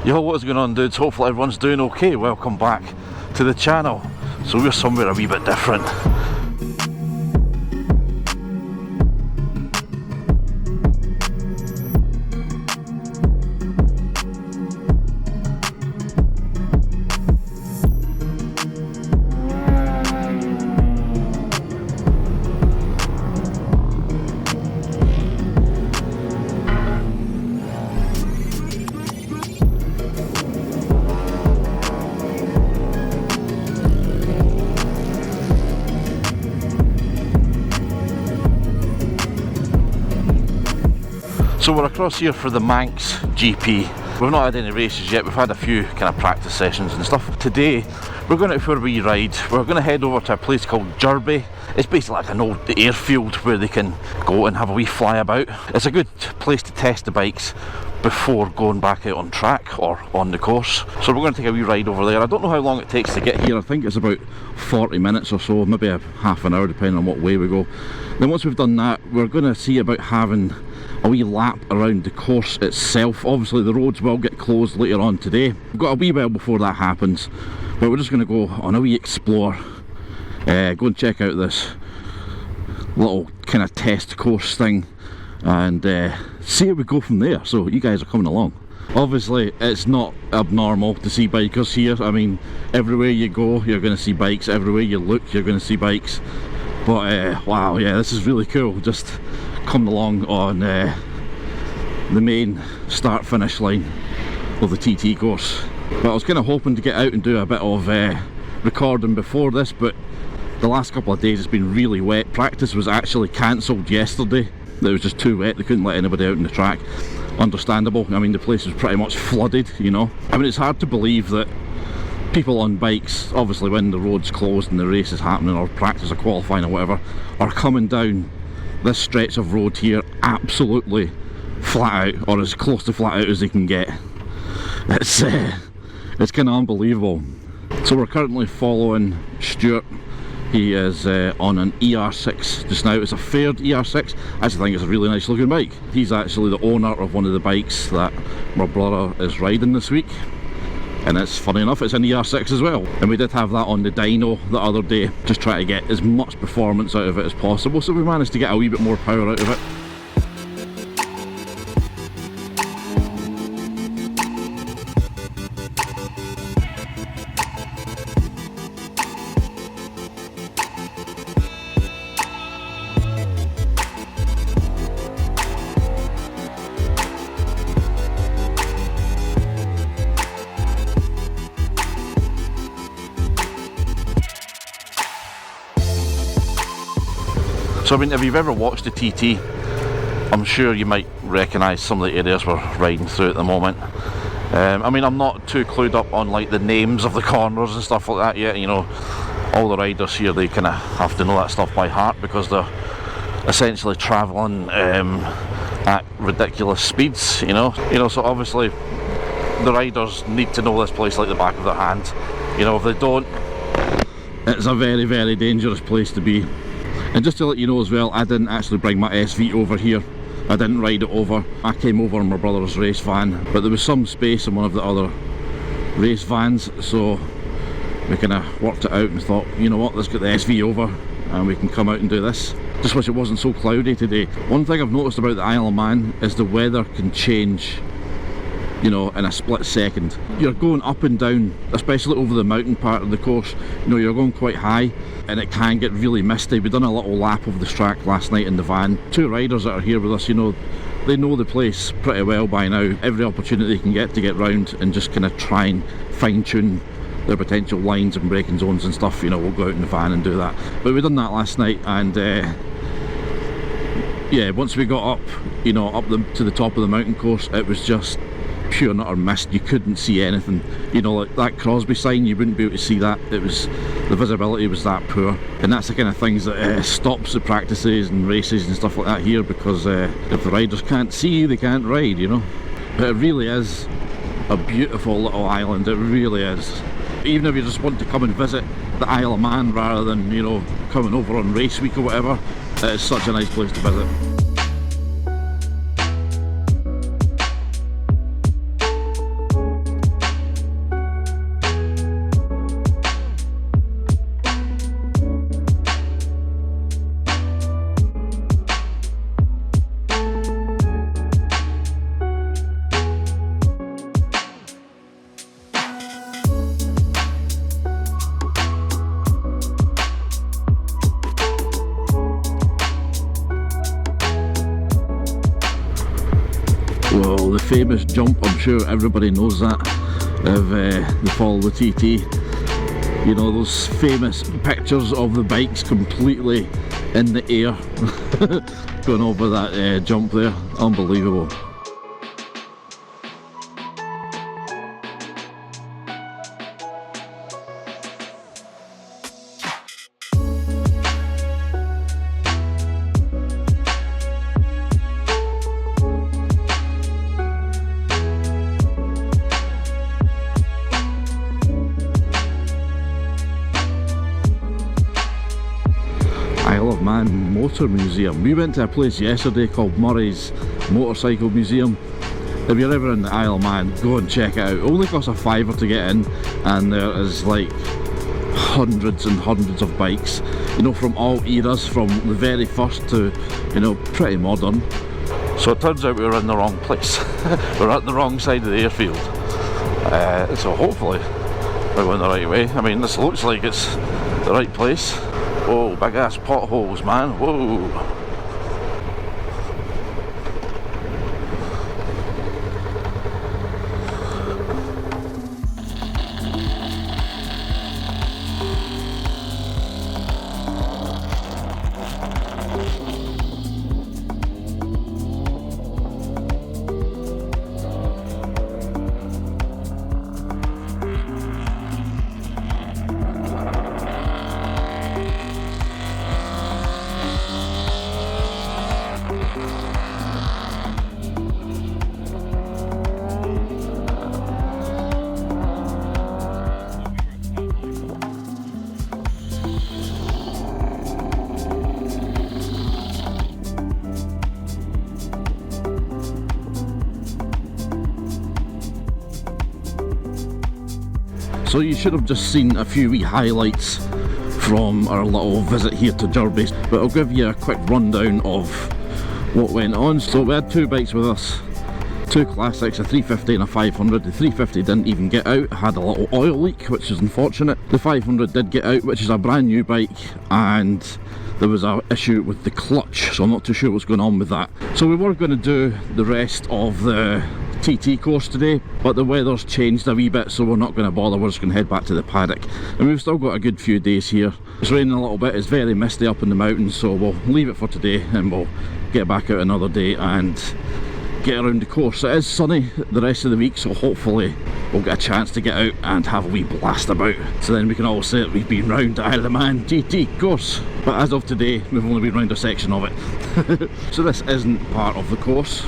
Yo, what's going on, dudes? Hopefully everyone's doing okay. Welcome back to the channel. So we're somewhere a wee bit different. So we're across here for the Manx GP. We've not had any races yet, we've had a few kind of practice sessions and stuff. Today we're going out for a wee ride. We're going to head over to a place called Jurby. It's basically like an old airfield where they can go and have a wee fly about. It's a good place to test the bikes before going back out on track or on the course. So we're going to take a wee ride over there. I don't know how long it takes to get here. I think it's about 40 minutes or so, maybe a half an hour depending on what way we go. Then once we've done that, we're going to see about having a wee lap around the course itself. Obviously the roads will get closed later on today. We've got a wee while before that happens, but we're just going to go on a wee explore, go and check out this little kind of test course thing and see how we go from there. So you guys are coming along. Obviously it's not abnormal to see bikers here. I mean, everywhere you go you're going to see bikes, everywhere you look you're going to see bikes, but wow, yeah, this is really cool. Just coming along on the main start finish line of the TT course. But I was kind of hoping to get out and do a bit of recording before this, but the last couple of days it's been really wet. Practice was actually cancelled yesterday. It was just too wet, they couldn't let anybody out on the track. Understandable. I mean, the place was pretty much flooded, you know. I mean, it's hard to believe that people on bikes, obviously when the road's closed and the race is happening or practice or qualifying or whatever, are coming down this stretch of road here absolutely flat out, or as close to flat out as they can get. It's kind of unbelievable. So we're currently following Stuart. He is on an ER6 just now. It's a fared ER6. I actually think it's a really nice looking bike. He's actually the owner of one of the bikes that my brother is riding this week, and it's funny enough, it's an ER6 as well. And we did have that on the dyno the other day, just trying to get as much performance out of it as possible, so we managed to get a wee bit more power out of it. So I mean, if you've ever watched the TT, I'm sure you might recognise some of the areas we're riding through at the moment. I mean, I'm not too clued up on like the names of the corners and stuff like that yet, you know. All the riders here, they kind of have to know that stuff by heart because they're essentially travelling at ridiculous speeds, you know. So obviously the riders need to know this place like the back of their hand. You know, if they don't, it's a very, very dangerous place to be. And just to let you know as well, I didn't actually bring my SV over here. I didn't ride it over. I came over in my brother's race van, but there was some space in one of the other race vans, so we kind of worked it out and thought, you know what, let's get the SV over and we can come out and do this. Just wish it wasn't so cloudy today. One thing I've noticed about the Isle of Man is the weather can change, you know, in a split second. You're going up and down, especially over the mountain part of the course, you know, you're going quite high and it can get really misty. We've done a little lap of this track last night in the van. Two riders that are here with us, you know, they know the place pretty well by now. Every opportunity they can get to get round and just kind of try and fine tune their potential lines and braking zones and stuff, you know, we'll go out in the van and do that. But we've done that last night, and yeah, once we got up, you know, up to the top of the mountain course, it was just pure and utter mist. You couldn't see anything, you know, like that Crosby sign, you wouldn't be able to see that. It was, the visibility was that poor, and that's the kind of things that stops the practices and races and stuff like that here, because if the riders can't see, they can't ride, you know. But it really is a beautiful little island, it really is. Even if you just want to come and visit the Isle of Man rather than, you know, coming over on race week or whatever, it is such a nice place to visit. famous jump, I'm sure everybody knows that, of the fall of the TT. You know, those famous pictures of the bikes completely in the air going over that jump there. Unbelievable. Isle of Man Motor Museum. We went to a place yesterday called Murray's Motorcycle Museum. If you're ever in the Isle of Man, go and check it out. It only costs a £5 to get in, and there is like hundreds and hundreds of bikes, you know, from all eras, from the very first to, you know, pretty modern. So it turns out we were in the wrong place. We're at the wrong side of the airfield. So hopefully we're going the right way. I mean, this looks like it's the right place. Whoa, big ass potholes, man. Whoa. So you should have just seen a few wee highlights from our little visit here to Jurby, but I'll give you a quick rundown of what went on. So we had two bikes with us, two classics, a 350 and a 500. The 350 didn't even get out, had a little oil leak, which is unfortunate. The 500 did get out, which is a brand new bike, and there was an issue with the clutch, so I'm not too sure what's going on with that. So we were going to do the rest of the TT course today, but the weather's changed a wee bit, so we're not going to bother. We're just going to head back to the paddock, and we've still got a good few days here. It's raining a little bit, it's very misty up in the mountains, so we'll leave it for today and we'll get back out another day and get around the course. It is sunny the rest of the week, so hopefully we'll get a chance to get out and have a wee blast about, so then we can all say that we've been round the Isle of Man GT course. But as of today, we've only been round a section of it. So this isn't part of the course.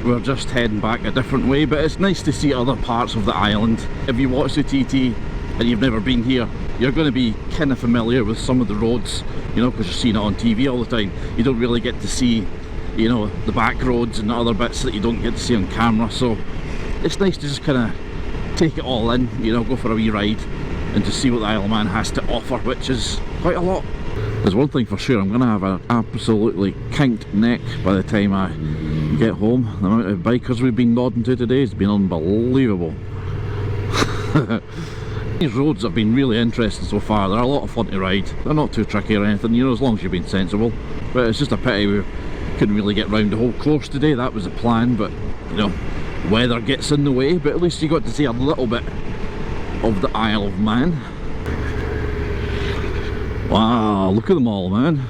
We're just heading back a different way, but it's nice to see other parts of the island. If you watch the TT and you've never been here, you're going to be kind of familiar with some of the roads, you know, because you're seeing it on TV all the time. You don't really get to see, you know, the back roads and the other bits that you don't get to see on camera, so it's nice to just kind of take it all in, you know, go for a wee ride and just see what the Isle of Man has to offer, which is quite a lot. There's one thing for sure, I'm going to have an absolutely kinked neck by the time I get home. The amount of bikers we've been nodding to today has been unbelievable. These roads have been really interesting so far. They're a lot of fun to ride. They're not too tricky or anything, you know, as long as you've been sensible. But it's just a pity we couldn't really get round the whole course today. That was the plan, but you know, weather gets in the way. But at least you got to see a little bit of the Isle of Man. Wow, look at them all, man.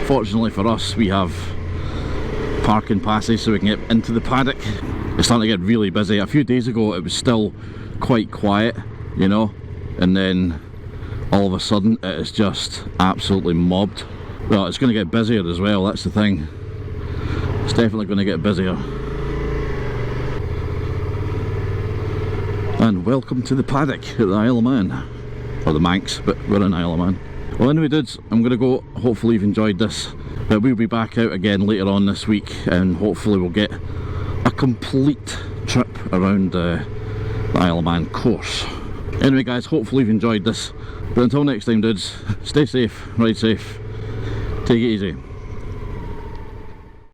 Fortunately for us, we have parking passes so we can get into the paddock. It's starting to get really busy. A few days ago it was still quite quiet, you know, and then all of a sudden it is just absolutely mobbed. Well, it's going to get busier as well, that's the thing. It's definitely going to get busier. And welcome to the paddock at the Isle of Man. Or the Manx, but we're in Isle of Man. Well anyway dudes, I'm going to go. Hopefully you've enjoyed this. But we'll be back out again later on this week, and hopefully we'll get a complete trip around the Isle of Man course. Anyway guys, hopefully you've enjoyed this. But until next time dudes, stay safe, ride safe, take it easy.